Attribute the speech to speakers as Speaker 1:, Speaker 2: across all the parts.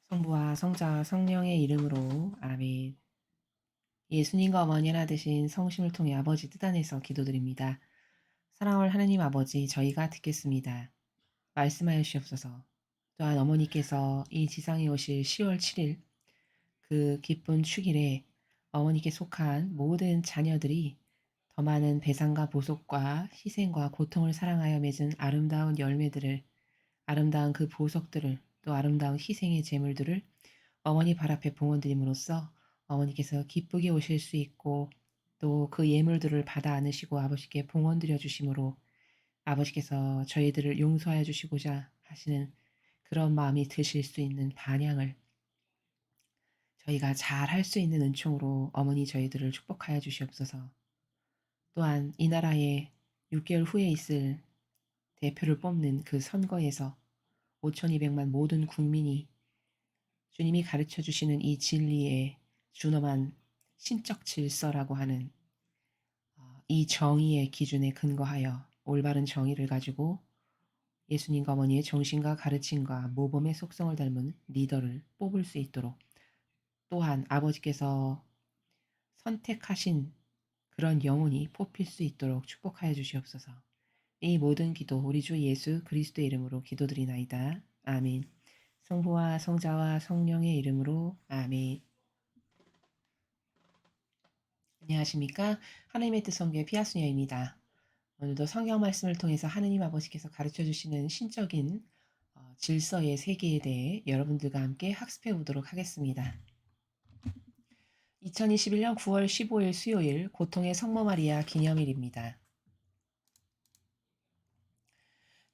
Speaker 1: 성부와 성자와 성령의 이름으로 아멘. 예수님과 어머니 하나 되신 성심을 통해 아버지 뜻 안에서 기도드립니다. 사랑할 하나님 아버지, 저희가 듣겠습니다. 말씀하여 주시옵소서. 또한 어머니께서 이 지상에 오실 10월 7일 그 기쁜 축일에 어머니께 속한 모든 자녀들이 더 많은 배상과 보속과 희생과 고통을 사랑하여 맺은 아름다운 열매들을, 아름다운 그 보석들을, 또 아름다운 희생의 제물들을 어머니 발 앞에 봉헌드림으로써 어머니께서 기쁘게 오실 수 있고, 또 그 예물들을 받아 안으시고 아버지께 봉헌드려 주심으로 아버지께서 저희들을 용서하여 주시고자 하시는 그런 마음이 드실 수 있는 반향을 저희가 잘 할 수 있는 은총으로 어머니 저희들을 축복하여 주시옵소서. 또한 이 나라에 6개월 후에 있을 대표를 뽑는 그 선거에서 5,200만 모든 국민이 주님이 가르쳐 주시는 이 진리에 준엄한 신적 질서라고 하는 이 정의의 기준에 근거하여 올바른 정의를 가지고 예수님과 어머니의 정신과 가르침과 모범의 속성을 닮은 리더를 뽑을 수 있도록, 또한 아버지께서 선택하신 그런 영혼이 뽑힐 수 있도록 축복하여 주시옵소서. 이 모든 기도 우리 주 예수 그리스도의 이름으로 기도드리나이다. 아멘. 성부와 성자와 성령의 이름으로 아멘. 안녕하십니까? 하나님의 뜻 성교의 피아수녀입니다. 오늘도 성경 말씀을 통해서 하느님 아버지께서 가르쳐 주시는 신적인 질서의 세계에 대해 여러분들과 함께 학습해 보도록 하겠습니다. 2021년 9월 15일 수요일 고통의 성모 마리아 기념일입니다.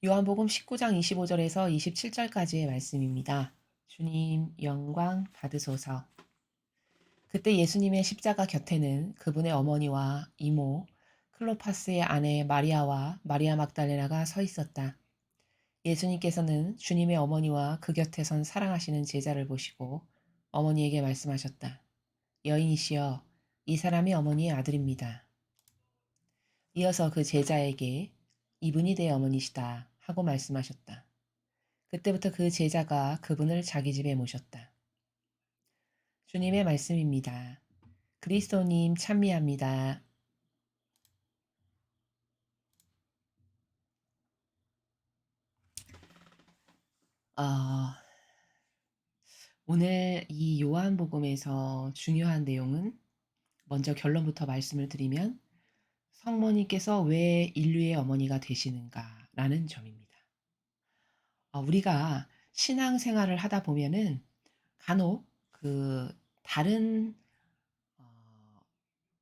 Speaker 1: 요한복음 19장 25절에서 27절까지의 말씀입니다. 주님 영광 받으소서. 그때 예수님의 십자가 곁에는 그분의 어머니와 이모 클로파스의 아내 마리아와 마리아 막달레나가 서 있었다. 예수님께서는 주님의 어머니와 그 곁에 선 사랑하시는 제자를 보시고 어머니에게 말씀하셨다. 여인이시여, 이 사람이 어머니의 아들입니다. 이어서 그 제자에게 이분이 내 어머니시다 하고 말씀하셨다. 그때부터 그 제자가 그분을 자기 집에 모셨다. 주님의 말씀입니다. 그리스도님 찬미합니다. 어, 오늘 이 요한복음에서 중요한 내용은, 먼저 결론부터 말씀을 드리면 성모님께서 왜 인류의 어머니가 되시는가라는 점입니다. 우리가 신앙생활을 하다 보면은 간혹 그 다른 어,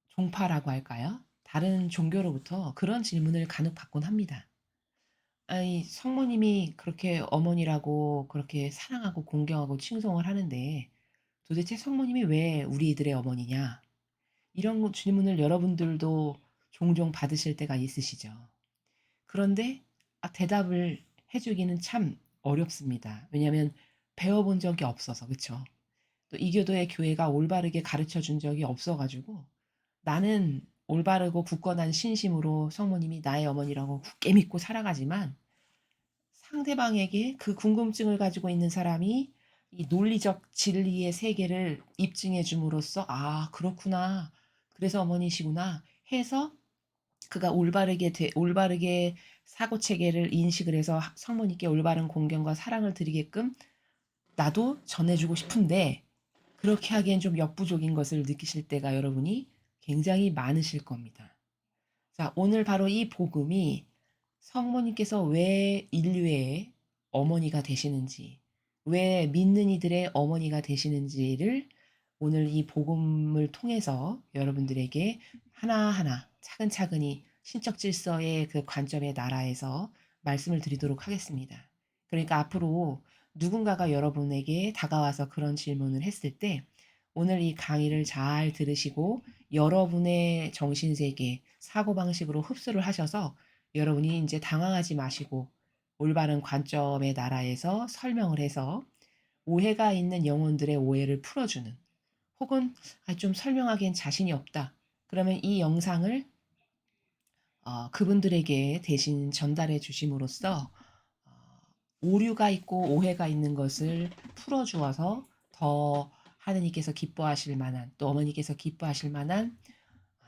Speaker 1: 종파라고 할까요? 다른 종교로부터 그런 질문을 간혹 받곤 합니다. 아니, 성모님이 그렇게 어머니라고 그렇게 사랑하고 공경하고 칭송을 하는데 도대체 성모님이 왜 우리들의 어머니냐? 이런 질문을 여러분들도 종종 받으실 때가 있으시죠. 그런데 대답을 해주기는 참 어렵습니다. 왜냐하면 배워본 적이 없어서, 그쵸? 또 이교도의 교회가 올바르게 가르쳐 준 적이 없어가지고 나는 올바르고 굳건한 신심으로 성모님이 나의 어머니라고 굳게 믿고 살아가지만, 상대방에게 그 궁금증을 가지고 있는 사람이 이 논리적 진리의 세계를 입증해 줌으로써 그렇구나. 그래서 어머니시구나 해서 그가 올바르게 사고 체계를 인식을 해서 성모님께 올바른 공경과 사랑을 드리게끔 나도 전해주고 싶은데, 그렇게 하기엔 좀 역부족인 것을 느끼실 때가 여러분이 굉장히 많으실 겁니다. 자, 오늘 바로 이 복음이 성모님께서 왜 인류의 어머니가 되시는지, 왜 믿는 이들의 어머니가 되시는지를 오늘 이 복음을 통해서 여러분들에게 하나하나 차근차근히 신적 질서의 그 관점의 나라에서 말씀을 드리도록 하겠습니다. 그러니까 앞으로 누군가가 여러분에게 다가와서 그런 질문을 했을 때 오늘 이 강의를 잘 들으시고 여러분의 정신세계, 사고방식으로 흡수를 하셔서 여러분이 이제 당황하지 마시고 올바른 관점의 나라에서 설명을 해서 오해가 있는 영혼들의 오해를 풀어주는, 혹은 좀 설명하기엔 자신이 없다. 그러면 이 영상을 그분들에게 대신 전달해 주심으로써 오류가 있고 오해가 있는 것을 풀어 주어서 더 하느님께서 기뻐하실 만한, 또 어머니께서 기뻐하실 만한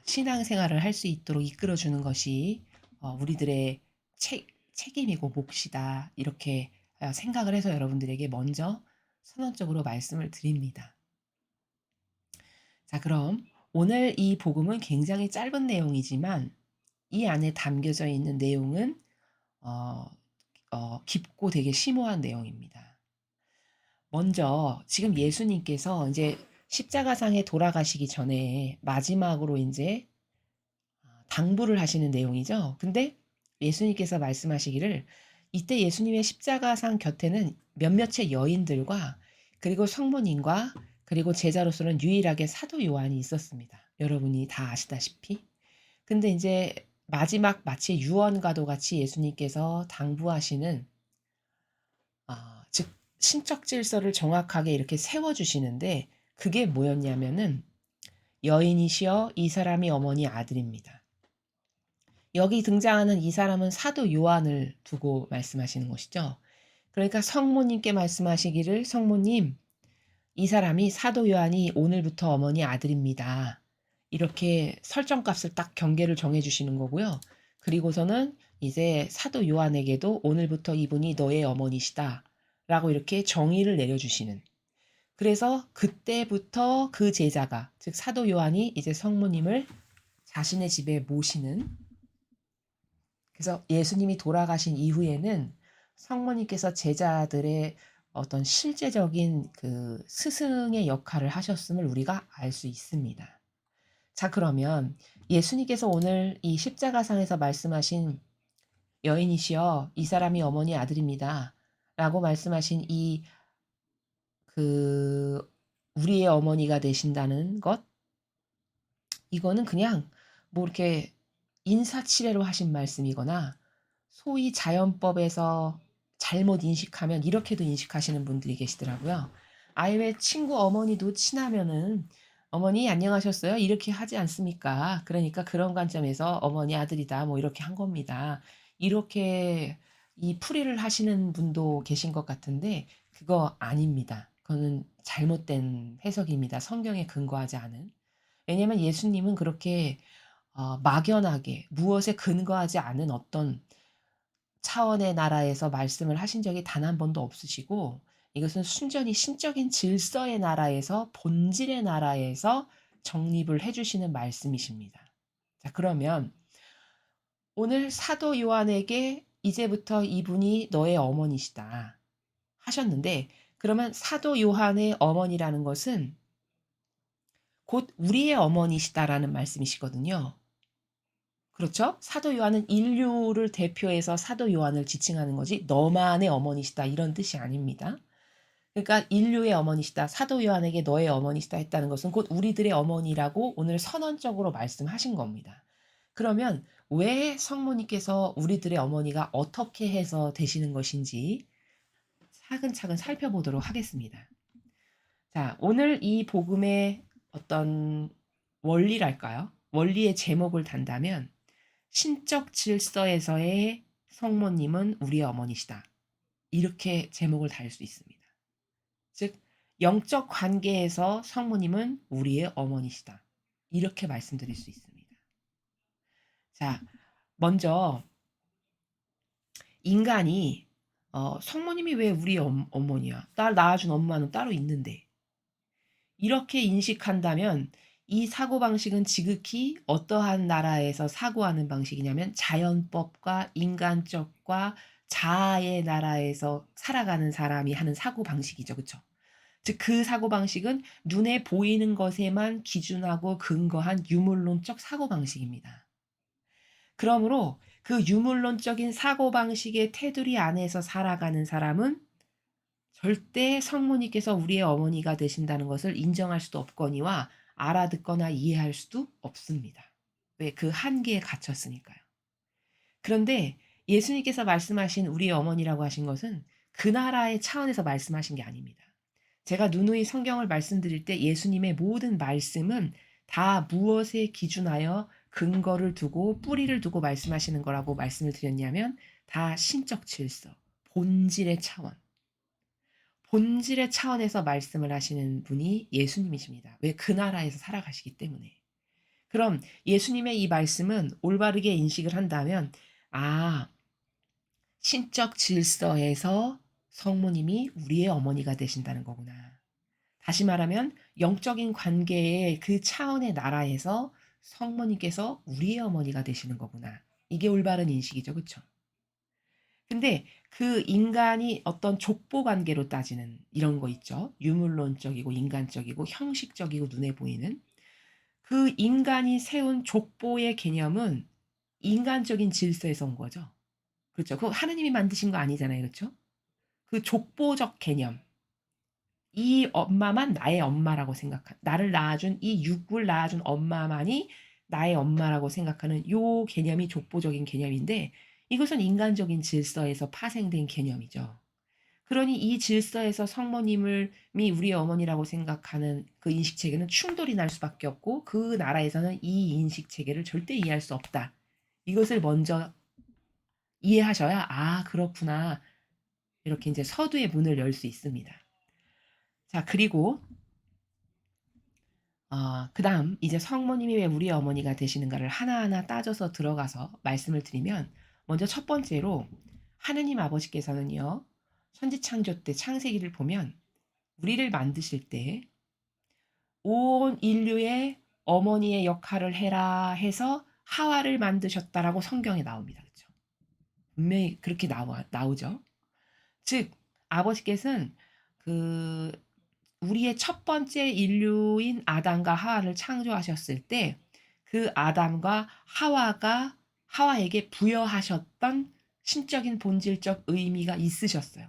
Speaker 1: 신앙생활을 할 수 있도록 이끌어 주는 것이 우리들의 책임이고 몫이다. 이렇게 생각을 해서 여러분들에게 먼저 선언적으로 말씀을 드립니다. 자, 그럼 오늘 이 복음은 굉장히 짧은 내용이지만 이 안에 담겨져 있는 내용은 어 깊고 되게 심오한 내용입니다. 먼저 지금 예수님께서 이제 십자가상에 돌아가시기 전에 마지막으로 인제 당부를 하시는 내용이죠. 근데 예수님께서 말씀하시기를 이때 예수님의 십자가상 곁에는 몇몇의 여인들과 그리고 성모님과 그리고 제자로서는 유일하게 사도 요한이 있었습니다. 여러분이 다 아시다시피. 근데 인제 마지막 마치 유언과도 같이 예수님께서 당부하시는 즉 신적 질서를 정확하게 이렇게 세워 주시는데 그게 뭐였냐면은 "여인이시여 이 사람이 어머니 아들입니다." 여기 등장하는 이 사람은 사도 요한을 두고 말씀하시는 것이죠. 그러니까 성모님께 말씀하시기를 "성모님, 이 사람이 사도 요한이 오늘부터 어머니 아들입니다." 이렇게 설정값을 딱 경계를 정해 주시는 거고요. 그리고서는 이제 사도 요한에게도 "오늘부터 이분이 너의 어머니시다."라고 이렇게 정의를 내려 주시는, 그래서 그때부터 그 제자가, 즉 사도 요한이 이제 성모님을 자신의 집에 모시는, 그래서 예수님이 돌아가신 이후에는 성모님께서 제자들의 어떤 실제적인 그 스승의 역할을 하셨음을 우리가 알 수 있습니다. 자, 그러면 예수님께서 오늘 이 십자가상에서 말씀하신 "여인이시여 이 사람이 어머니 아들입니다." 라고 말씀하신 이 그 우리의 어머니가 되신다는 것, 이거는 그냥 뭐 이렇게 인사치레로 하신 말씀이거나 소위 자연법에서 잘못 인식하면 이렇게도 인식하시는 분들이 계시더라고요. 아예 왜 친구 어머니도 친하면은 "어머니 안녕하셨어요?" 이렇게 하지 않습니까? 그러니까 그런 관점에서 "어머니 아들이다." 뭐 이렇게 한 겁니다. 이렇게 이 풀이를 하시는 분도 계신 것 같은데 그거 아닙니다. 그거는 잘못된 해석입니다, 성경에 근거하지 않은. 왜냐하면 예수님은 그렇게 막연하게 무엇에 근거하지 않은 어떤 차원의 나라에서 말씀을 하신 적이 단 한 번도 없으시고, 이것은 순전히 신적인 질서의 나라에서, 본질의 나라에서 정립을 해 주시는 말씀이십니다. 자, 그러면 오늘 사도 요한에게 "이제부터 이분이 너의 어머니시다." 하셨는데, 그러면 사도 요한의 어머니라는 것은 곧 우리의 어머니시다라는 말씀이시거든요. 그렇죠? 사도 요한은 인류를 대표해서 사도 요한을 지칭하는 거지 "너만의 어머니시다." 이런 뜻이 아닙니다. 그러니까 인류의 어머니시다, 사도 요한에게 "너의 어머니시다." 했다는 것은 곧 우리들의 어머니라고 오늘 선언적으로 말씀하신 겁니다. 그러면 왜 성모님께서 우리들의 어머니가 어떻게 해서 되시는 것인지 차근차근 살펴보도록 하겠습니다. 자, 오늘 이 복음의 어떤 원리랄까요? 원리의 제목을 단다면 "신적 질서에서의 성모님은 우리의 어머니시다." 이렇게 제목을 달 수 있습니다. 즉 영적 관계에서 성모님은 우리의 어머니시다. 이렇게 말씀드릴 수 있습니다. 자, 먼저 인간이 "성모님이 왜 우리의 어머니야? 날 낳아준 엄마는 따로 있는데." 이렇게 인식한다면 이 사고방식은 지극히 어떠한 나라에서 사고하는 방식이냐면 자연법과 인간적과 자아의 나라에서 살아가는 사람이 하는 사고방식이죠. 그쵸? 즉 그 사고방식은 눈에 보이는 것에만 기준하고 근거한 유물론적 사고방식입니다. 그러므로 그 유물론적인 사고방식의 테두리 안에서 살아가는 사람은 절대 성모님께서 우리의 어머니가 되신다는 것을 인정할 수도 없거니와 알아듣거나 이해할 수도 없습니다. 왜? 그 한계에 갇혔으니까요. 그런데 예수님께서 말씀하신 우리의 어머니라고 하신 것은 그 나라의 차원에서 말씀하신 게 아닙니다. 제가 누누이 성경을 말씀드릴 때 예수님의 모든 말씀은 다 무엇에 기준하여 근거를 두고 뿌리를 두고 말씀하시는 거라고 말씀을 드렸냐면 다 신적 질서, 본질의 차원, 본질의 차원에서 말씀을 하시는 분이 예수님이십니다. 왜? 그 나라에서 살아가시기 때문에. 그럼 예수님의 이 말씀은 올바르게 인식을 한다면, 아, 신적 질서에서 성모님이 우리의 어머니가 되신다는 거구나. 다시 말하면 영적인 관계의 그 차원의 나라에서 성모님께서 우리의 어머니가 되시는 거구나. 이게 올바른 인식이죠. 그쵸? 근데 그 인간이 어떤 족보 관계로 따지는 이런 거 있죠. 유물론적이고 인간적이고 형식적이고 눈에 보이는 그 인간이 세운 족보의 개념은 인간적인 질서에서 온 거죠. 그렇죠. 그거 하느님이 만드신 거 아니잖아요. 그렇죠? 그 족보적 개념. 이 엄마만 나의 엄마라고 생각한, 나를 낳아준 이 육을 낳아준 엄마만이 나의 엄마라고 생각하는 요 개념이 족보적인 개념인데 이것은 인간적인 질서에서 파생된 개념이죠. 그러니 이 질서에서 성모님을 미 우리의 어머니라고 생각하는 그 인식 체계는 충돌이 날 수밖에 없고 그 나라에서는 이 인식 체계를 절대 이해할 수 없다. 이것을 먼저 이해하셔야 아 그렇구나 이렇게 이제 서두의 문을 열 수 있습니다. 자 그리고 그다음 이제 성모님이 왜 우리의 어머니가 되시는가를 하나하나 따져서 들어가서 말씀을 드리면 먼저 첫 번째로 하느님 아버지께서는요. 천지창조 때 창세기를 보면 우리를 만드실 때 온 인류의 어머니의 역할을 해라 해서 하와를 만드셨다라고 성경에 나옵니다. 그렇죠? 분명히 그렇게 나오죠. 즉 아버지께서는 그 우리의 첫 번째 인류인 아담과 하와를 창조하셨을 때 그 아담과 하와가 하와에게 부여하셨던 신적인 본질적 의미가 있으셨어요.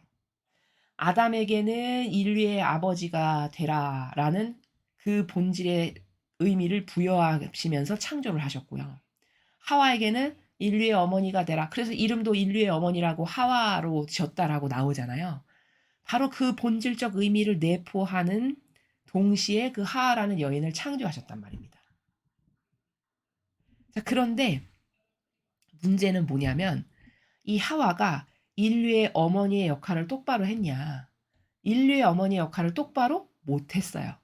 Speaker 1: 아담에게는 인류의 아버지가 되라라는 그 본질의 의미를 부여하시면서 창조를 하셨고요. 하와에게는 인류의 어머니가 되라. 그래서 이름도 인류의 어머니라고 하와로 지었다라고 나오잖아요. 바로 그 본질적 의미를 내포하는 동시에 그 하와라는 여인을 창조하셨단 말입니다. 자, 그런데 문제는 뭐냐면 이 하와가 인류의 어머니의 역할을 똑바로 했냐? 인류의 어머니의 역할을 똑바로 못했어요.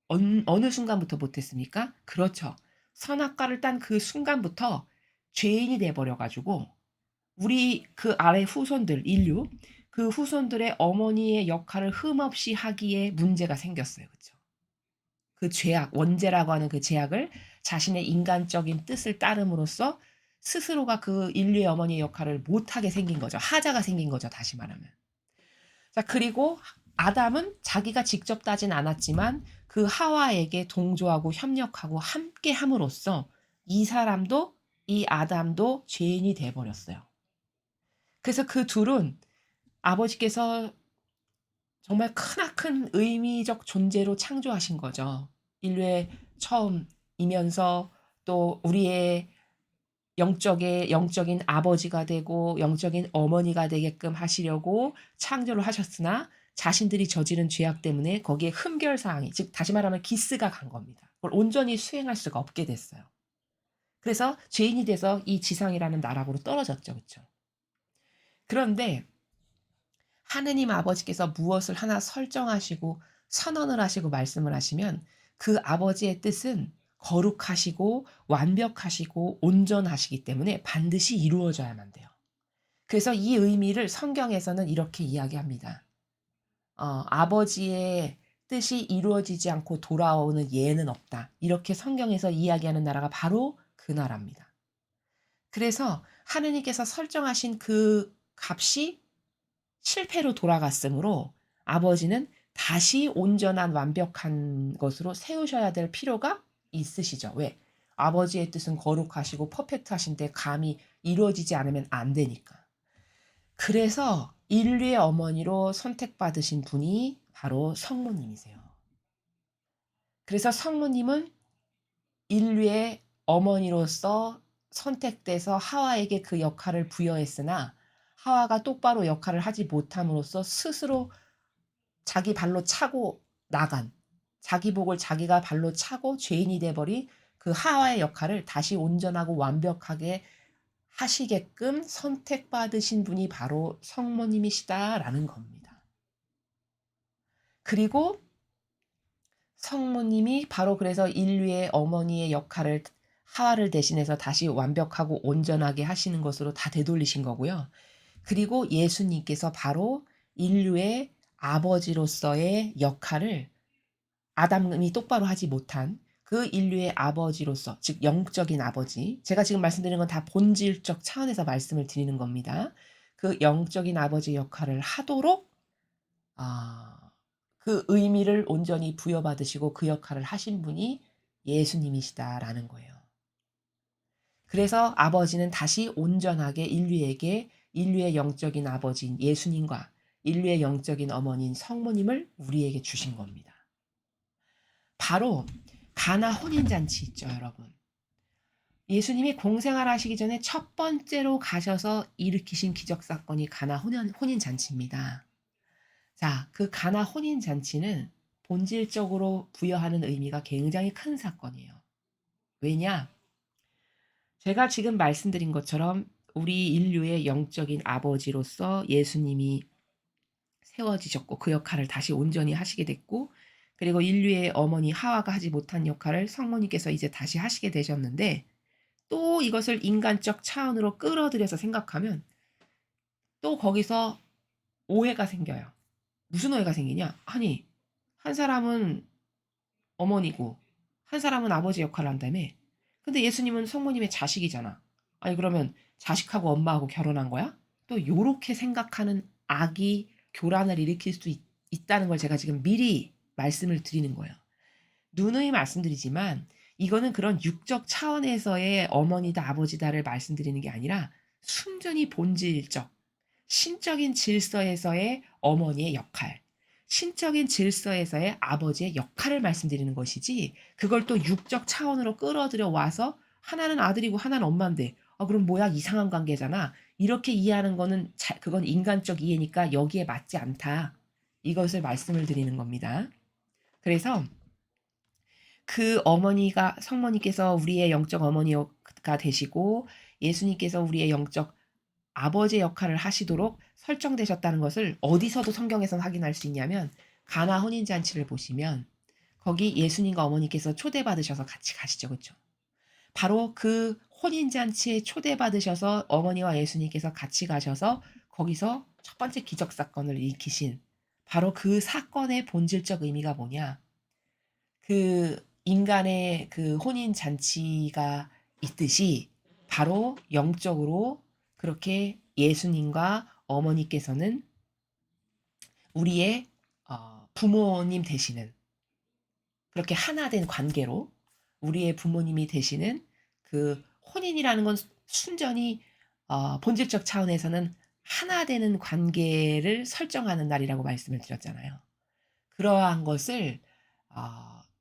Speaker 1: 어느 순간부터 못했습니까? 그렇죠. 선악과를 딴 그 순간부터 죄인이 돼버려가지고 우리 그 아래 후손들, 인류, 그 후손들의 어머니의 역할을 흠없이 하기에 문제가 생겼어요. 그렇죠? 그 죄악, 원죄라고 하는 그 죄악을 자신의 인간적인 뜻을 따름으로써 스스로가 그 인류의 어머니의 역할을 못하게 생긴 거죠. 하자가 생긴 거죠. 다시 말하면. 자, 그리고 아담은 자기가 직접 따진 않았지만 그 하와에게 동조하고 협력하고 함께 함으로써 이 사람도 이 아담도 죄인이 돼버렸어요. 그래서 그 둘은 아버지께서 정말 크나큰 의미적 존재로 창조하신 거죠. 인류의 처음이면서 또 우리의 영적인 아버지가 되고 영적인 어머니가 되게끔 하시려고 창조를 하셨으나 자신들이 저지른 죄악 때문에 거기에 흠결사항이 즉 다시 말하면 기스가 간 겁니다. 그걸 온전히 수행할 수가 없게 됐어요. 그래서 죄인이 돼서 이 지상이라는 나락으로 떨어졌죠. 그렇죠? 그런데 하느님 아버지께서 무엇을 하나 설정하시고 선언을 하시고 말씀을 하시면 그 아버지의 뜻은 거룩하시고 완벽하시고 온전하시기 때문에 반드시 이루어져야만 돼요. 그래서 이 의미를 성경에서는 이렇게 이야기합니다. 아버지의 뜻이 이루어지지 않고 돌아오는 예는 없다. 이렇게 성경에서 이야기하는 나라가 바로 그 나라입니다. 그래서 하느님께서 설정하신 그 값이 실패로 돌아갔으므로 아버지는 다시 온전한 완벽한 것으로 세우셔야 될 필요가 있으시죠. 왜? 아버지의 뜻은 거룩하시고 퍼펙트하신데 감히 이루어지지 않으면 안 되니까. 그래서 인류의 어머니로 선택받으신 분이 바로 성모님이세요. 그래서 성모님은 인류의 어머니로서 선택돼서 하와에게 그 역할을 부여했으나 하와가 똑바로 역할을 하지 못함으로써 스스로 자기 발로 차고 나간 자기 복을 자기가 발로 차고 죄인이 돼버린 그 하와의 역할을 다시 온전하고 완벽하게 하시게끔 선택받으신 분이 바로 성모님이시다라는 겁니다. 그리고 성모님이 바로 그래서 인류의 어머니의 역할을 하와를 대신해서 다시 완벽하고 온전하게 하시는 것으로 다 되돌리신 거고요. 그리고 예수님께서 바로 인류의 아버지로서의 역할을 아담이 똑바로 하지 못한 그 인류의 아버지로서, 즉 영적인 아버지, 제가 지금 말씀드리는 건 다 본질적 차원에서 말씀을 드리는 겁니다. 그 영적인 아버지 역할을 하도록 그 의미를 온전히 부여받으시고 그 역할을 하신 분이 예수님이시다라는 거예요. 그래서 아버지는 다시 온전하게 인류의 영적인 아버지인 예수님과 인류의 영적인 어머니인 성모님을 우리에게 주신 겁니다. 바로 가나 혼인잔치 있죠, 여러분. 예수님이 공생활 하시기 전에 첫 번째로 가셔서 일으키신 기적사건이 가나 혼인잔치입니다. 자, 그 가나 혼인잔치는 본질적으로 부여하는 의미가 굉장히 큰 사건이에요. 왜냐? 제가 지금 말씀드린 것처럼 우리 인류의 영적인 아버지로서 예수님이 세워지셨고 그 역할을 다시 온전히 하시게 됐고, 그리고 인류의 어머니 하와가 하지 못한 역할을 성모님께서 이제 다시 하시게 되셨는데, 또 이것을 인간적 차원으로 끌어들여서 생각하면 또 거기서 오해가 생겨요. 무슨 오해가 생기냐? 아니, 한 사람은 어머니고 한 사람은 아버지 역할을 한다며. 근데 예수님은 성모님의 자식이잖아. 아니 그러면 자식하고 엄마하고 결혼한 거야? 또 요렇게 생각하는 악이 교란을 일으킬 수 있다는 걸 제가 지금 미리 말씀을 드리는 거예요. 누누이 말씀드리지만 이거는 그런 육적 차원에서의 어머니다 아버지다를 말씀드리는 게 아니라 순전히 본질적 신적인 질서에서의 어머니의 역할, 신적인 질서에서의 아버지의 역할을 말씀드리는 것이지, 그걸 또 육적 차원으로 끌어들여 와서 하나는 아들이고 하나는 엄마인데 그럼 뭐야 이상한 관계잖아. 이렇게 이해하는 거는 그건 인간적 이해니까 여기에 맞지 않다. 이것을 말씀을 드리는 겁니다. 그래서 그 어머니가 성모님께서 우리의 영적 어머니가 되시고 예수님께서 우리의 영적 아버지의 역할을 하시도록 설정되셨다는 것을 어디서도 성경에서 확인할 수 있냐면 가나 혼인잔치를 보시면 거기 예수님과 어머니께서 초대받으셔서 같이 가시죠. 그렇죠? 바로 그 혼인잔치에 초대받으셔서 어머니와 예수님께서 같이 가셔서 거기서 첫 번째 기적사건을 일으키신 바로 그 사건의 본질적 의미가 뭐냐? 그 인간의 그 혼인잔치가 있듯이 바로 영적으로 그렇게 예수님과 어머니께서는 우리의 부모님 되시는 그렇게 하나 된 관계로 우리의 부모님이 되시는 그 혼인이라는 건 순전히 본질적 차원에서는 하나 되는 관계를 설정하는 날이라고 말씀을 드렸잖아요. 그러한 것을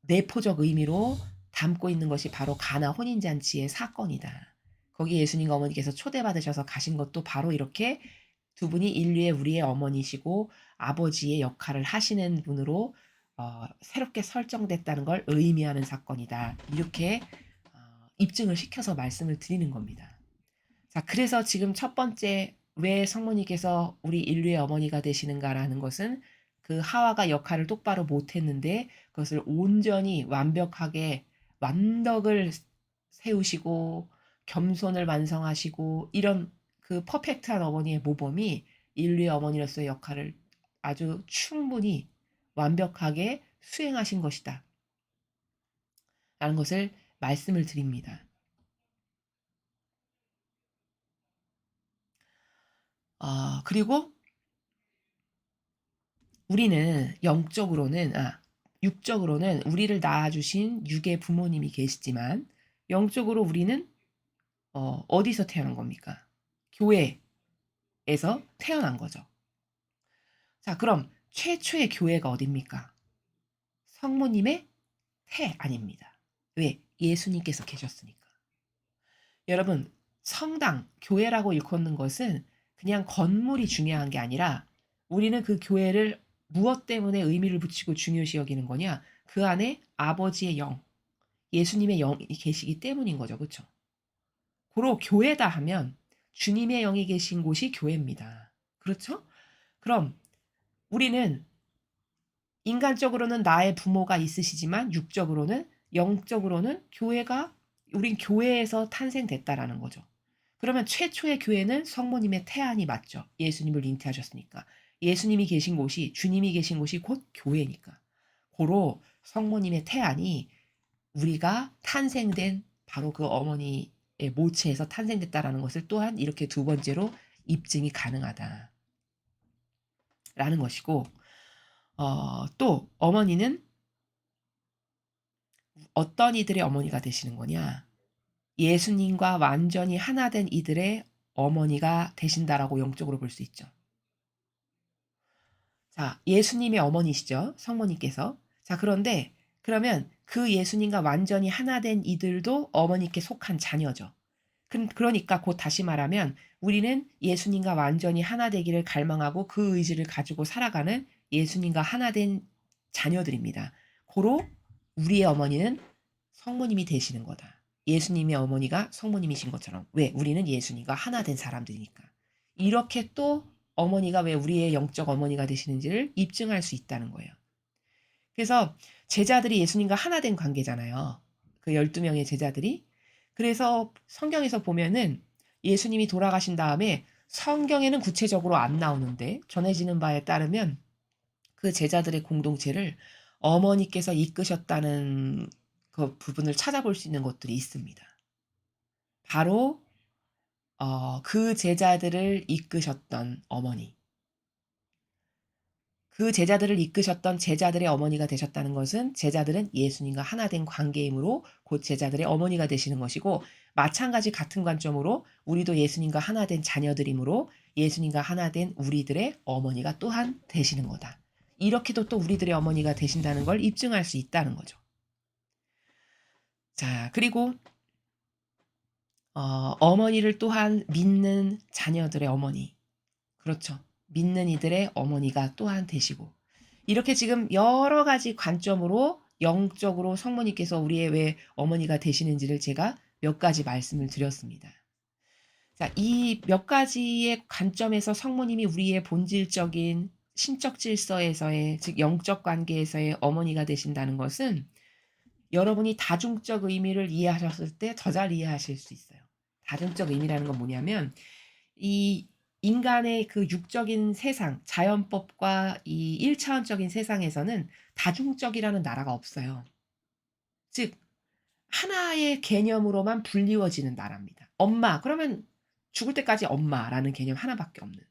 Speaker 1: 내포적 의미로 담고 있는 것이 바로 가나 혼인잔치의 사건이다. 거기 예수님과 어머니께서 초대받으셔서 가신 것도 바로 이렇게 두 분이 인류의 우리의 어머니시고 아버지의 역할을 하시는 분으로 새롭게 설정됐다는 걸 의미하는 사건이다. 이렇게 입증을 시켜서 말씀을 드리는 겁니다. 자, 그래서 지금 첫 번째 왜 성모님께서 우리 인류의 어머니가 되시는가라는 것은 그 하와가 역할을 똑바로 못했는데 그것을 온전히 완벽하게 완덕을 세우시고 겸손을 완성하시고 이런 그 퍼펙트한 어머니의 모범이 인류의 어머니로서의 역할을 아주 충분히 완벽하게 수행하신 것이다. 라는 것을 말씀을 드립니다. 그리고 우리는 육적으로는 우리를 낳아주신 육의 부모님이 계시지만 영적으로 우리는 어디서 태어난 겁니까? 교회에서 태어난 거죠. 자, 그럼 최초의 교회가 어딥니까? 성모님의 태 아닙니다. 왜? 예수님께서 계셨으니까. 여러분, 성당, 교회라고 일컫는 것은 그냥 건물이 중요한 게 아니라 우리는 그 교회를 무엇 때문에 의미를 붙이고 중요시 여기는 거냐? 그 안에 아버지의 영, 예수님의 영이 계시기 때문인 거죠. 그렇죠? 고로 교회다 하면 주님의 영이 계신 곳이 교회입니다. 그렇죠? 그럼 우리는 인간적으로는 나의 부모가 있으시지만 육적으로는 영적으로는 우린 교회에서 탄생됐다라는 거죠. 그러면 최초의 교회는 성모님의 태안이 맞죠. 예수님을 잉태하셨으니까. 예수님이 계신 곳이 주님이 계신 곳이 곧 교회니까. 고로 성모님의 태안이 우리가 탄생된 바로 그 어머니의 모체에서 탄생됐다라는 것을 또한 이렇게 두 번째로 입증이 가능하다라는 것이고 또 어머니는 어떤 이들의 어머니가 되시는 거냐? 예수님과 완전히 하나 된 이들의 어머니가 되신다라고 영적으로 볼 수 있죠. 자, 예수님의 어머니시죠. 성모님께서. 자, 그런데 그러면 그 예수님과 완전히 하나 된 이들도 어머니께 속한 자녀죠. 그러니까 곧 다시 말하면 우리는 예수님과 완전히 하나 되기를 갈망하고 그 의지를 가지고 살아가는 예수님과 하나 된 자녀들입니다. 고로 우리의 어머니는 성모님이 되시는 거다. 예수님의 어머니가 성모님이신 것처럼. 왜? 우리는 예수님과 하나 된 사람들이니까. 이렇게 또 어머니가 왜 우리의 영적 어머니가 되시는지를 입증할 수 있다는 거예요. 그래서 제자들이 예수님과 하나 된 관계잖아요. 그 12명의 제자들이. 그래서 성경에서 보면은 예수님이 돌아가신 다음에 성경에는 구체적으로 안 나오는데 전해지는 바에 따르면 그 제자들의 공동체를 어머니께서 이끄셨다는 그 부분을 찾아볼 수 있는 것들이 있습니다. 바로 그 제자들을 이끄셨던 어머니. 그 제자들을 이끄셨던 제자들의 어머니가 되셨다는 것은 제자들은 예수님과 하나 된 관계이므로 곧 제자들의 어머니가 되시는 것이고 마찬가지 같은 관점으로 우리도 예수님과 하나 된 자녀들이므로 예수님과 하나 된 우리들의 어머니가 또한 되시는 거다. 이렇게도 또 우리들의 어머니가 되신다는 걸 입증할 수 있다는 거죠. 자, 그리고 어머니를 또한 믿는 자녀들의 어머니. 그렇죠. 믿는 이들의 어머니가 또한 되시고 이렇게 지금 여러 가지 관점으로 영적으로 성모님께서 우리의 왜 어머니가 되시는지를 제가 몇 가지 말씀을 드렸습니다. 자, 이 몇 가지의 관점에서 성모님이 우리의 본질적인 신적 질서에서의 즉 영적 관계에서의 어머니가 되신다는 것은 여러분이 다중적 의미를 이해하셨을 때 더 잘 이해하실 수 있어요. 다중적 의미라는 건 뭐냐면 이 인간의 그 육적인 세상, 자연법과 이 1차원적인 세상에서는 다중적이라는 나라가 없어요. 즉 하나의 개념으로만 불리워지는 나라입니다. 엄마 그러면 죽을 때까지 엄마라는 개념 하나밖에 없는.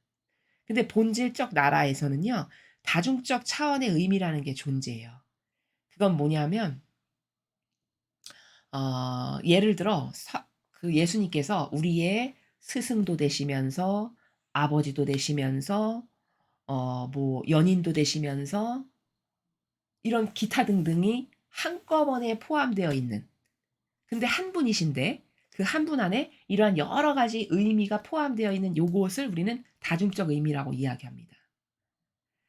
Speaker 1: 근데 본질적 나라에서는요. 다중적 차원의 의미라는 게 존재해요. 그건 뭐냐면 예를 들어 그 예수님께서 우리의 스승도 되시면서 아버지도 되시면서 뭐 연인도 되시면서 이런 기타 등등이 한꺼번에 포함되어 있는 근데 한 분이신데 그 한 분 안에 이러한 여러 가지 의미가 포함되어 있는 요것을 우리는 다중적 의미라고 이야기합니다.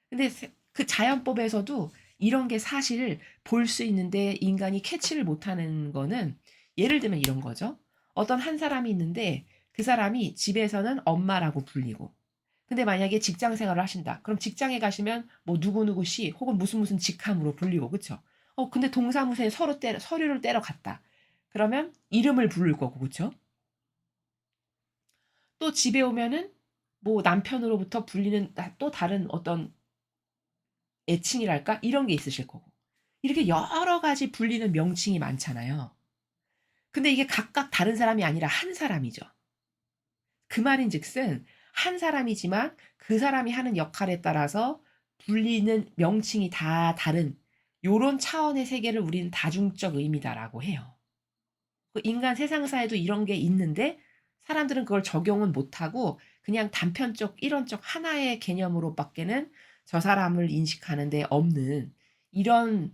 Speaker 1: 근데 그 자연법에서도 이런 게 사실 볼 수 있는데 인간이 캐치를 못하는 거는 예를 들면 이런 거죠. 어떤 한 사람이 있는데 그 사람이 집에서는 엄마라고 불리고 근데 만약에 직장 생활을 하신다. 그럼 직장에 가시면 뭐 누구누구 씨 혹은 무슨 직함으로 불리고 그쵸? 근데 동사무소에 서류를 떼러 갔다. 그러면 이름을 부를 거고 그쵸? 또 집에 오면은 뭐 남편으로부터 불리는 또 다른 어떤 애칭이랄까? 이런 게 있으실 거고. 이렇게 여러 가지 불리는 명칭이 많잖아요. 근데 이게 각각 다른 사람이 아니라 한 사람이죠. 그 말인즉슨 한 사람이지만 그 사람이 하는 역할에 따라서 불리는 명칭이 다 다른 요런 차원의 세계를 우리는 다중적 의미다라고 해요. 그 인간 세상사에도 이런 게 있는데 사람들은 그걸 적용은 못하고 그냥 단편적 이론적 하나의 개념으로밖에는 저 사람을 인식하는 데 없는 이런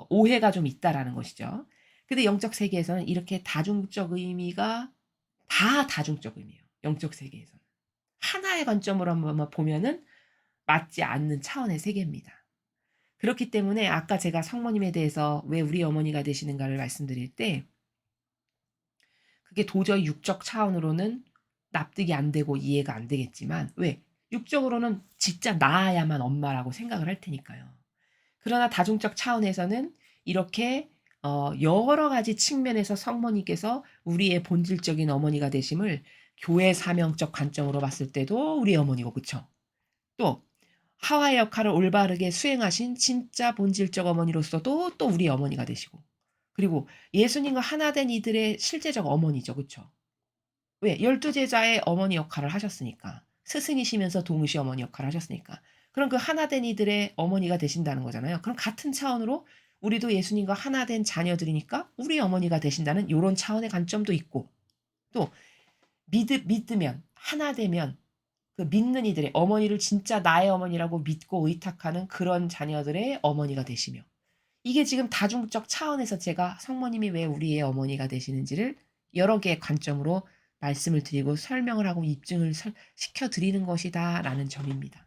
Speaker 1: 오해가 좀 있다라는 것이죠. 근데 영적 세계에서는 이렇게 다중적 의미가 다 다중적 의미예요. 영적 세계에서는. 하나의 관점으로만 보면은 맞지 않는 차원의 세계입니다. 그렇기 때문에 아까 제가 성모님에 대해서 왜 우리 어머니가 되시는가를 말씀드릴 때 그게 도저히 육적 차원으로는 납득이 안 되고 이해가 안 되겠지만 왜? 육적으로는 진짜 낳아야만 엄마라고 생각을 할 테니까요. 그러나 다중적 차원에서는 이렇게 여러 가지 측면에서 성모님께서 우리의 본질적인 어머니가 되심을 교회 사명적 관점으로 봤을 때도 우리 어머니고 그쵸? 또 하와의 역할을 올바르게 수행하신 진짜 본질적 어머니로서도 또 우리 어머니가 되시고 그리고 예수님과 하나 된 이들의 실제적 어머니죠. 그쵸? 왜? 12 제자의 어머니 역할을 하셨으니까. 스승이시면서 동시에 어머니 역할을 하셨으니까. 그럼 그 하나 된 이들의 어머니가 되신다는 거잖아요. 그럼 같은 차원으로 우리도 예수님과 하나 된 자녀들이니까 우리 어머니가 되신다는 요런 차원의 관점도 있고 또 믿으면 하나 되면 그 믿는 이들의 어머니를 진짜 나의 어머니라고 믿고 의탁하는 그런 자녀들의 어머니가 되시며 이게 지금 다중적 차원에서 제가 성모님이 왜 우리의 어머니가 되시는지를 여러 개의 관점으로 말씀을 드리고 설명을 하고 입증을 시켜 드리는 것이다라는 점입니다.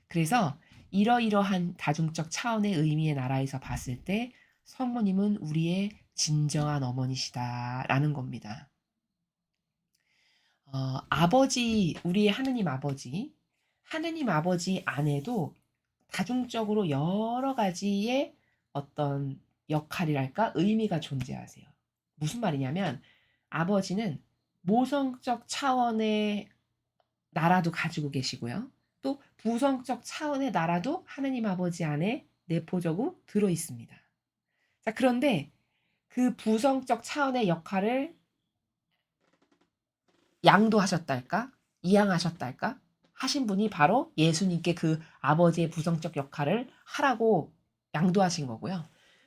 Speaker 1: 그래서 이러이러한 다중적 차원의 의미의 나라에서 봤을 때 성모님은 우리의 진정한 어머니시다라는 겁니다. 아버지, 우리의 하느님 아버지 안에도 다중적으로 여러 가지의 어떤 역할이랄까 의미가 존재하세요. 무슨 말이냐면 아버지는 모성적 차원의 나라도 가지고 계시고요. 또 부성적 차원의 나라도 하느님 아버지 안에 내포적으로 들어 있습니다. 자, 그런데 그 부성적 차원의 역할을 양도하셨달까? 이양하셨달까? 하신 분이 바로 예수님께 그 아버지의 부성적 역할을 하라고 양도하신 거고요.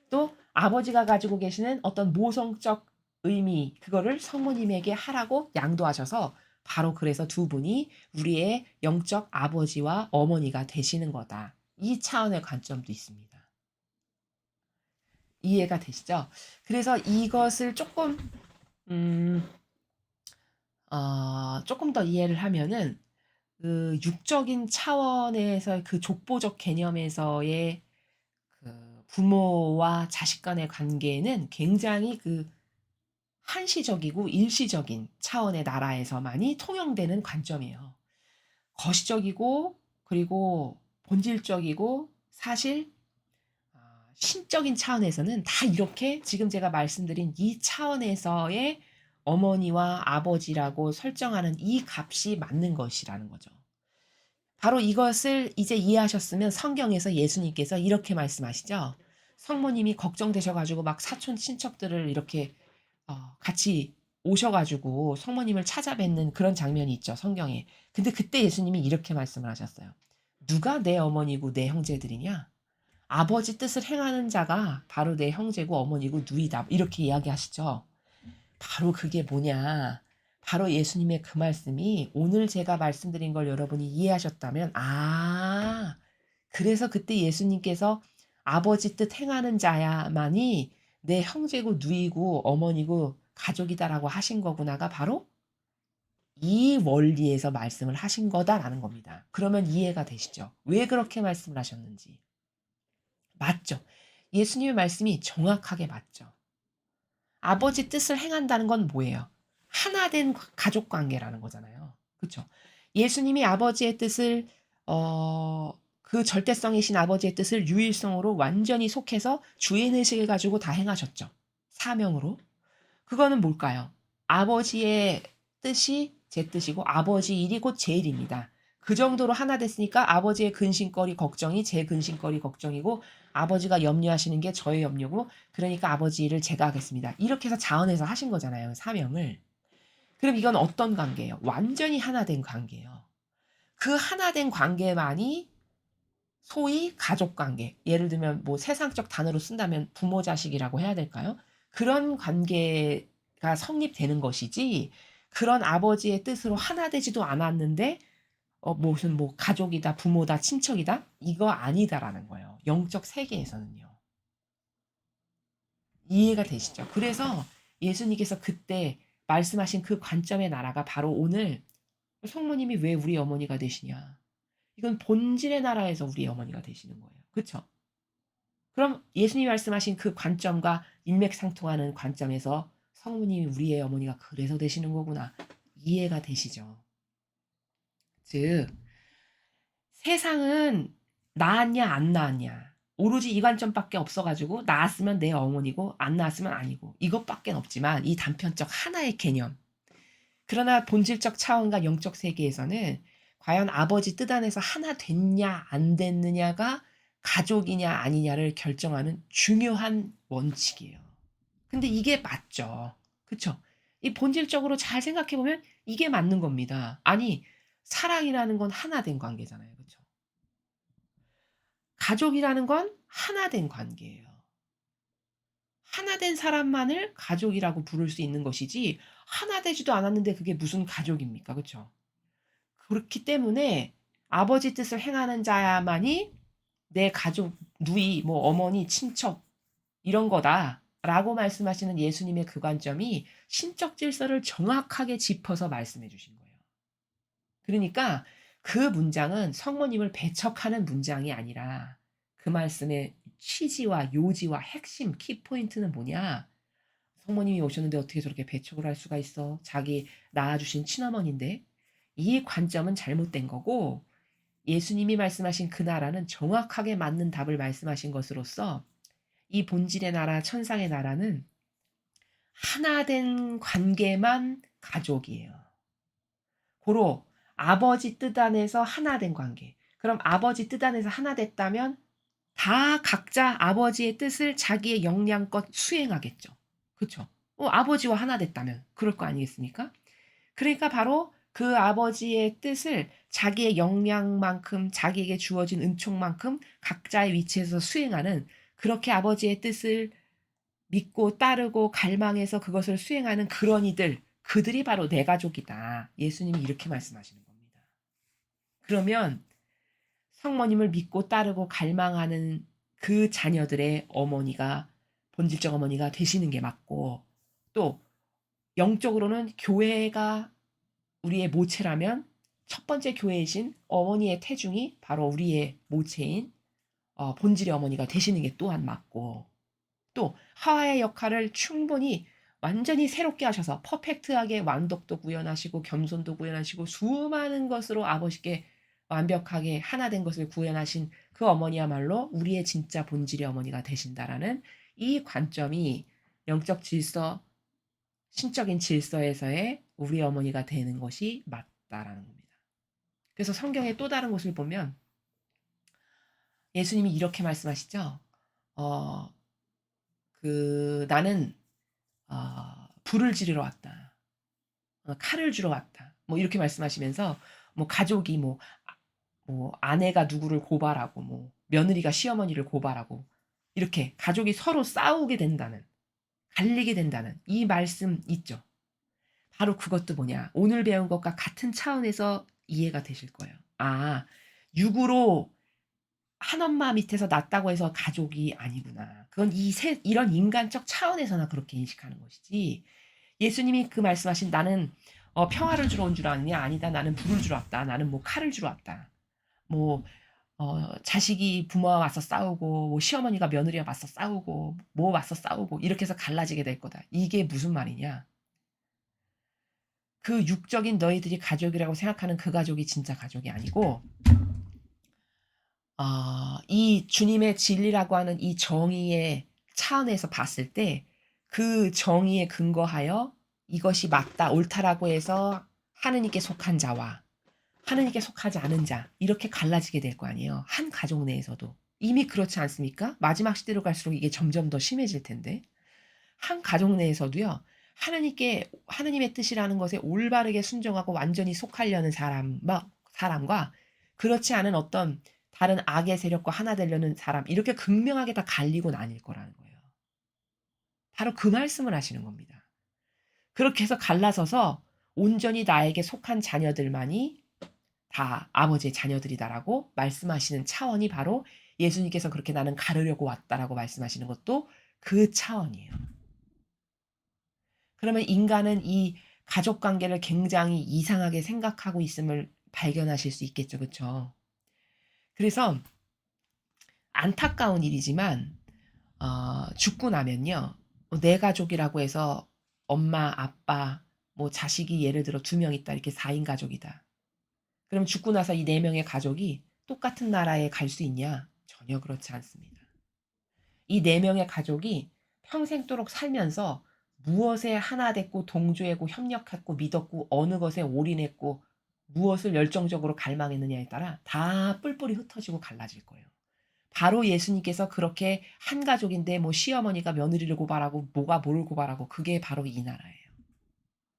Speaker 1: 또 아버지가 가지고 계시는 어떤 모성적 의미 그거를 성모님에게 하라고 양도하셔서 바로 그래서 두 분이 우리의 영적 아버지와 어머니가 되시는 거다. 이 차원의 관점도 있습니다. 이해가 되시죠? 그래서 이것을 조금 음 조금 더 이해를 하면은 그 육적인 차원에서의 그 족보적 개념에서의 그 부모와 자식 간의 관계는 굉장히 그 한시적이고 일시적인 차원의 나라에서만이 통용되는 관점이에요. 거시적이고 그리고 본질적이고 사실 신적인 차원에서는 다 이렇게 지금 제가 말씀드린 이 차원에서의 어머니와 아버지라고 설정하는 이 값이 맞는 것이라는 거죠. 바로 이것을 이제 이해하셨으면 성경에서 예수님께서 이렇게 말씀하시죠. 성모님이 걱정되셔 가지고 막 사촌 친척들을 이렇게 같이 오셔 가지고 성모님을 찾아뵙는 그런 장면이 있죠, 성경에. 근데 그때 예수님이 이렇게 말씀을 하셨어요. "누가 내 어머니고 내 형제들이냐? 아버지 뜻을 행하는 자가 바로 내 형제고 어머니고 누이다." 이렇게 이야기하시죠. 바로 그게 뭐냐. 바로 예수님의 그 말씀이 오늘 제가 말씀드린 걸 여러분이 이해하셨다면 그래서 그때 예수님께서 아버지 뜻 행하는 자야만이 내 형제고 누이고 어머니고 가족이다라고 하신 거구나가 바로 이 원리에서 말씀을 하신 거다라는 겁니다. 그러면 이해가 되시죠? 왜 그렇게 말씀을 하셨는지. 맞죠? 예수님의 말씀이 정확하게 맞죠. 아버지 뜻을 행한다는 건 뭐예요? 하나 된 가족 관계라는 거잖아요. 그쵸? 예수님이 아버지의 뜻을 그 절대성이신 아버지의 뜻을 유일성으로 완전히 속해서 주인의식을 가지고 다 행하셨죠. 사명으로. 그거는 뭘까요? 아버지의 뜻이 제 뜻이고 아버지 일이 곧 제 일입니다. 그 정도로 하나 됐으니까 아버지의 근심거리 걱정이 제 근심거리 걱정이고 아버지가 염려하시는 게 저의 염려고 그러니까 아버지 일을 제가 하겠습니다. 이렇게 해서 자원해서 하신 거잖아요, 사명을. 그럼 이건 어떤 관계예요? 완전히 하나 된 관계예요. 그 하나 된 관계만이 소위 가족 관계. 예를 들면 뭐 세상적 단어로 쓴다면 부모 자식이라고 해야 될까요? 그런 관계가 성립되는 것이지 그런 아버지의 뜻으로 하나 되지도 않았는데 무슨 뭐 가족이다, 부모다, 친척이다 이거 아니다라는 거예요. 영적 세계에서는요. 이해가 되시죠? 그래서 예수님께서 그때 말씀하신 그 관점의 나라가 바로 오늘 성모님이 왜 우리 어머니가 되시냐. 이건 본질의 나라에서 우리 어머니가 되시는 거예요. 그쵸? 그럼 예수님이 말씀하신 그 관점과 일맥상통하는 관점에서 성모님이 우리의 어머니가 그래서 되시는 거구나. 이해가 되시죠? 즉 세상은 낳았냐 안 낳았냐 오로지 이 관점밖에 없어 가지고 낳았으면 내 어머니고 안 낳았으면 아니고 이것밖엔 없지만 이 단편적 하나의 개념. 그러나 본질적 차원과 영적 세계에서는 과연 아버지 뜻 안에서 하나 됐냐 안 됐느냐가 가족이냐 아니냐를 결정하는 중요한 원칙이에요. 근데 이게 맞죠. 그쵸? 이 본질적으로 잘 생각해 보면 이게 맞는 겁니다. 아니 사랑이라는 건 하나 된 관계잖아요. 그쵸? 가족이라는 건 하나 된 관계예요. 하나 된 사람만을 가족이라고 부를 수 있는 것이지 하나 되지도 않았는데 그게 무슨 가족입니까? 그쵸? 그렇기 때문에 아버지 뜻을 행하는 자야만이 내 가족, 누이, 뭐 어머니, 친척 이런 거다라고 말씀하시는 예수님의 그 관점이 신적 질서를 정확하게 짚어서 말씀해 주신 거예요. 그러니까 그 문장은 성모님을 배척하는 문장이 아니라 그 말씀의 취지와 요지와 핵심 키포인트는 뭐냐? 성모님이 오셨는데 어떻게 저렇게 배척을 할 수가 있어? 자기 낳아주신 친어머니인데 이 관점은 잘못된 거고 예수님이 말씀하신 그 나라는 정확하게 맞는 답을 말씀하신 것으로서 이 본질의 나라, 천상의 나라는 하나 된 관계만 가족이에요. 고로 아버지 뜻 안에서 하나 된 관계. 그럼 아버지 뜻 안에서 하나 됐다면 다 각자 아버지의 뜻을 자기의 역량껏 수행하겠죠. 그쵸? 아버지와 하나 됐다면 그럴 거 아니겠습니까? 그러니까 바로 그 아버지의 뜻을 자기의 역량만큼 자기에게 주어진 은총만큼 각자의 위치에서 수행하는 그렇게 아버지의 뜻을 믿고 따르고 갈망해서 그것을 수행하는 그런 이들, 그들이 바로 내 가족이다. 예수님이 이렇게 말씀하시는 겁니다. 그러면 성모님을 믿고 따르고 갈망하는 그 자녀들의 어머니가 본질적 어머니가 되시는 게 맞고 또 영적으로는 교회가 우리의 모체라면 첫 번째 교회이신 어머니의 태중이 바로 우리의 모체인 본질의 어머니가 되시는 게 또한 맞고 또 하와의 역할을 충분히 완전히 새롭게 하셔서 퍼펙트하게 완독도 구현하시고 겸손도 구현하시고 수많은 것으로 아버지께 완벽하게 하나 된 것을 구현하신 그 어머니야말로 우리의 진짜 본질의 어머니가 되신다라는 이 관점이 영적 질서, 신적인 질서에서의 우리 어머니가 되는 것이 맞다라는 겁니다. 그래서 성경의 또 다른 곳을 보면 예수님이 이렇게 말씀하시죠. 어, 나는 불을 지르러 왔다. 칼을 주러 왔다. 뭐 이렇게 말씀하시면서 뭐 가족이 뭐 아내가 누구를 고발하고 뭐 며느리가 시어머니를 고발하고 이렇게 가족이 서로 싸우게 된다는 갈리게 된다는 이 말씀 있죠. 바로 그것도 뭐냐. 오늘 배운 것과 같은 차원에서 이해가 되실 거예요. 육으로 한 엄마 밑에서 났다고 해서 가족이 아니구나. 그건 이런 인간적 차원에서나 그렇게 인식하는 것이지. 예수님이 그 말씀하신 나는 평화를 주러 온 줄 아느냐? 아니다. 나는 불을 주러 왔다. 나는 뭐 칼을 주러 왔다. 뭐 자식이 부모와 맞서 싸우고 뭐 시어머니가 며느리와 맞서 싸우고 뭐 맞서 싸우고 이렇게 해서 갈라지게 될 거다. 이게 무슨 말이냐? 그 육적인 너희들이 가족이라고 생각하는 그 가족이 진짜 가족이 아니고 이 주님의 진리라고 하는 이 정의의 차원에서 봤을 때 그 정의에 근거하여 이것이 맞다, 옳다라고 해서 하느님께 속한 자와 하느님께 속하지 않은 자 이렇게 갈라지게 될 거 아니에요. 한 가족 내에서도. 이미 그렇지 않습니까? 마지막 시대로 갈수록 이게 점점 더 심해질 텐데. 한 가족 내에서도요. 하느님의 뜻이라는 것에 올바르게 순종하고 완전히 속하려는 사람과 그렇지 않은 어떤 다른 악의 세력과 하나 되려는 사람 이렇게 극명하게 다 갈리고 나뉠 거라는 거예요. 바로 그 말씀을 하시는 겁니다. 그렇게 해서 갈라서서 온전히 나에게 속한 자녀들만이 다 아버지의 자녀들이다라고 말씀하시는 차원이 바로 예수님께서 그렇게 나는 가르려고 왔다라고 말씀하시는 것도 그 차원이에요. 그러면 인간은 이 가족 관계를 굉장히 이상하게 생각하고 있음을 발견하실 수 있겠죠. 그쵸? 그래서 안타까운 일이지만 죽고 나면요. 내 가족이라고 해서 엄마, 아빠, 뭐 자식이 예를 들어 2명 있다. 이렇게 4인 가족이다. 그럼 죽고 나서 이 4 명의 가족이 똑같은 나라에 갈 수 있냐? 전혀 그렇지 않습니다. 이 4 명의 가족이 평생도록 살면서 무엇에 하나 됐고 동조했고 협력했고 믿었고 어느 것에 올인했고 무엇을 열정적으로 갈망했느냐에 따라 다 뿔뿔이 흩어지고 갈라질 거예요. 바로 예수님께서 그렇게 한 가족인데 뭐 시어머니가 며느리를 고발하고 뭐가 뭐를 고발하고 그게 바로 이 나라예요.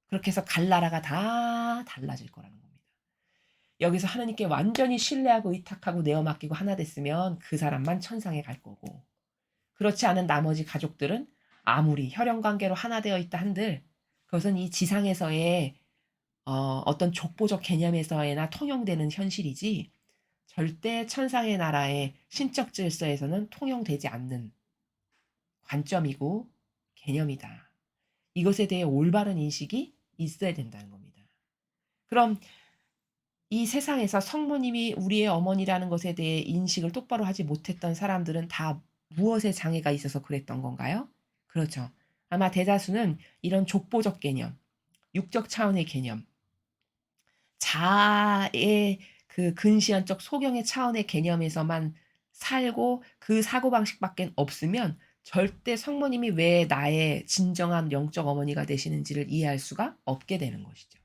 Speaker 1: 그렇게 해서 갈 나라가 다 달라질 거라는 겁니다. 여기서 하나님께 완전히 신뢰하고 의탁하고 내어 맡기고 하나 됐으면 그 사람만 천상에 갈 거고 그렇지 않은 나머지 가족들은 아무리 혈연 관계로 하나 되어 있다 한들 그것은 이 지상에서의 어떤 족보적 개념에서나 통용되는 현실이지 절대 천상의 나라의 신적 질서에서는 통용되지 않는 관점이고 개념이다. 이것에 대해 올바른 인식이 있어야 된다는 겁니다. 그럼 이 세상에서 성모님이 우리의 어머니라는 것에 대해 인식을 똑바로 하지 못했던 사람들은 다 무엇에 장애가 있어서 그랬던 건가요? 그렇죠. 아마 대다수는 이런 족보적 개념, 육적 차원의 개념, 자아의 그 근시안적 소경의 차원의 개념에서만 살고 그 사고방식밖엔 없으면 절대 성모님이 왜 나의 진정한 영적 어머니가 되시는지를 이해할 수가 없게 되는 것이죠.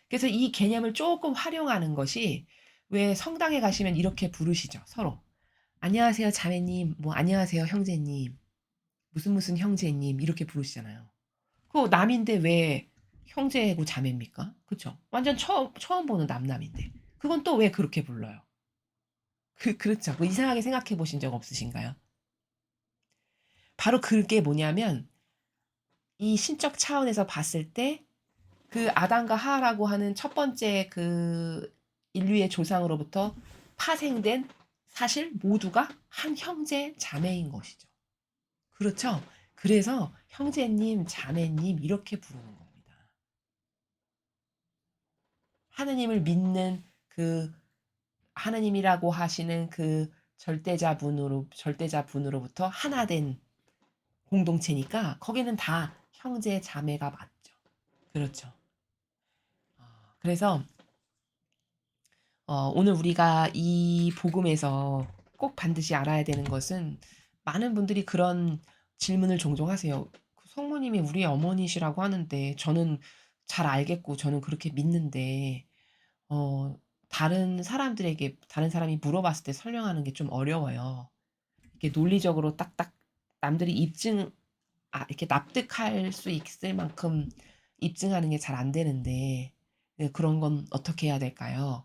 Speaker 1: 그래서 이 개념을 쪼끔 활용하는 것이 왜 성당에 가시면 이렇게 부르시죠, 서로. "안녕하세요 자매님." 뭐 "안녕하세요 형제님." 무슨 무슨 형제님 이렇게 부르시잖아요. 그거 남인데 왜 형제고 자매입니까? 그쵸? 완전 처음 보는 남남인데. 그건 또 왜 그렇게 불러요? 그렇죠. 그 이상하게 생각해 보신 적 없으신가요? 바로 그게 뭐냐면 이 신적 차원에서 봤을 때 그 아담과 하와라고 하는 첫 번째 그 인류의 조상으로부터 파생된 사실 모두가 한 형제 자매인 것이죠. 그렇죠? 그래서 형제님, 자매님 이렇게 부르는 겁니다. 하느님을 믿는 그 하느님이라고 하시는 그 절대자분으로부터 하나 된 공동체니까 거기는 다 형제 자매가 맞죠. 그렇죠. 그래서 오늘 우리가 이 복음에서 꼭 반드시 알아야 되는 것은 많은 분들이 그런 질문을 종종 하세요. 그 "성모님이 우리의 어머니시라고 하는데 저는 잘 알겠고 저는 그렇게 믿는데 어 다른 사람이 물어봤을 때 설명하는 게 좀 어려워요. 이렇게 논리적으로 딱딱 남들이 이렇게 납득할 수 있을 만큼 입증하는 게 잘 안 되는데 네 그런 건 어떻게 해야 될까요?"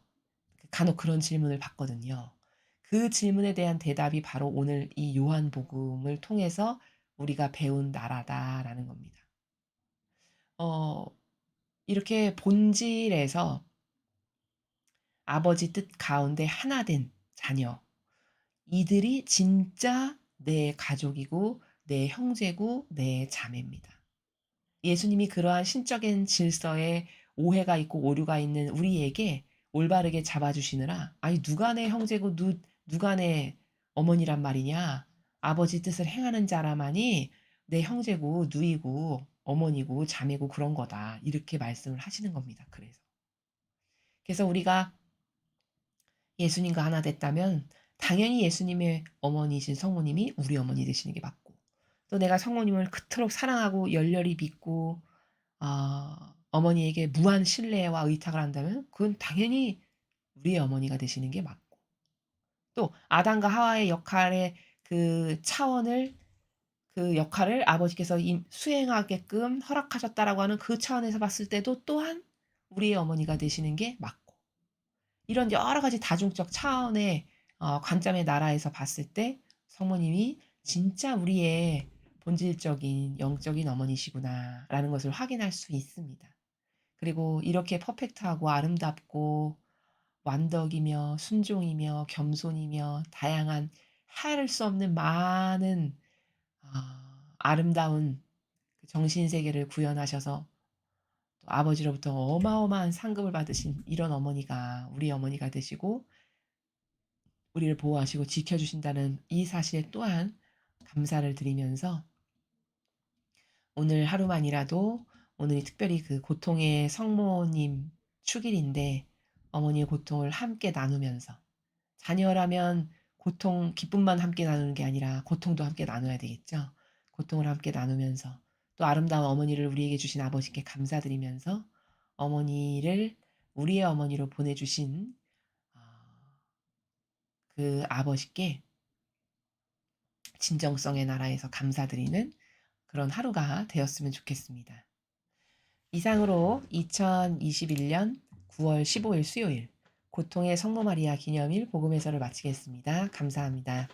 Speaker 1: 간혹 그런 질문을 받거든요. 그 질문에 대한 대답이 바로 오늘 이 요한복음을 통해서 우리가 배운 나라다라는 겁니다. 어 이렇게 본질에서 아버지 뜻 가운데 하나 된 자녀, 이들이 진짜 내 가족이고 내 형제고 내 자매입니다. 예수님이 그러한 신적인 질서에 오해가 있고 오류가 있는 우리에게 올바르게 잡아 주시느라 "아니 누가 내 형제고 누가 내 어머니란 말이냐. 아버지 뜻을 행하는 자라만이 내 형제고 누이고 어머니고 자매고 그런 거다." 이렇게 말씀을 하시는 겁니다 그래서. 그래서 우리가 예수님과 하나 됐다면 당연히 예수님의 어머니이신 성모님이 우리 어머니 되시는 게 맞고 또 내가 성모님을 그토록 사랑하고 열렬히 믿고 어머니에게 무한 신뢰와 의탁을 한다면 그건 당연히 우리의 어머니가 되시는 게 맞고 또 아담과 하와의 역할의 그 역할을 아버지께서 수행하게끔 허락하셨다라고 하는 그 차원에서 봤을 때도 또한 우리의 어머니가 되시는 게 맞고 이런 여러 가지 다중적 차원의 관점의 나라에서 봤을 때 성모님이 진짜 우리의 본질적인 영적인 어머니시구나라는 것을 확인할 수 있습니다. 그리고 이렇게 퍼펙트하고 아름답고 완덕이며 순종이며 겸손이며 다양한 헤아릴 수 없는 많은 아름다운 그 정신 세계를 구현하셔서 또 아버지로부터 어마어마한 상급을 받으신 이런 어머니가 우리 어머니가 되시고 우리를 보호하시고 지켜 주신다는 이 사실에 또한 감사를 드리면서 오늘 하루만이라도 오늘이 특별히 그 고통의 성모님 축일인데 어머니의 고통을 함께 나누면서 자녀라면 고통, 기쁨만 함께 나누는 게 아니라 고통도 함께 나눠야 되겠죠. 고통을 함께 나누면서 또 아름다운 어머니를 우리에게 주신 아버지께 감사드리면서 어머니를 우리의 어머니로 보내주신 그 아버지께 진정성의 나라에서 감사드리는 그런 하루가 되었으면 좋겠습니다. 이상으로 2021년 9월 15일 수요일 고통의 성모 마리아 기념일 복음 해설을 마치겠습니다. 감사합니다.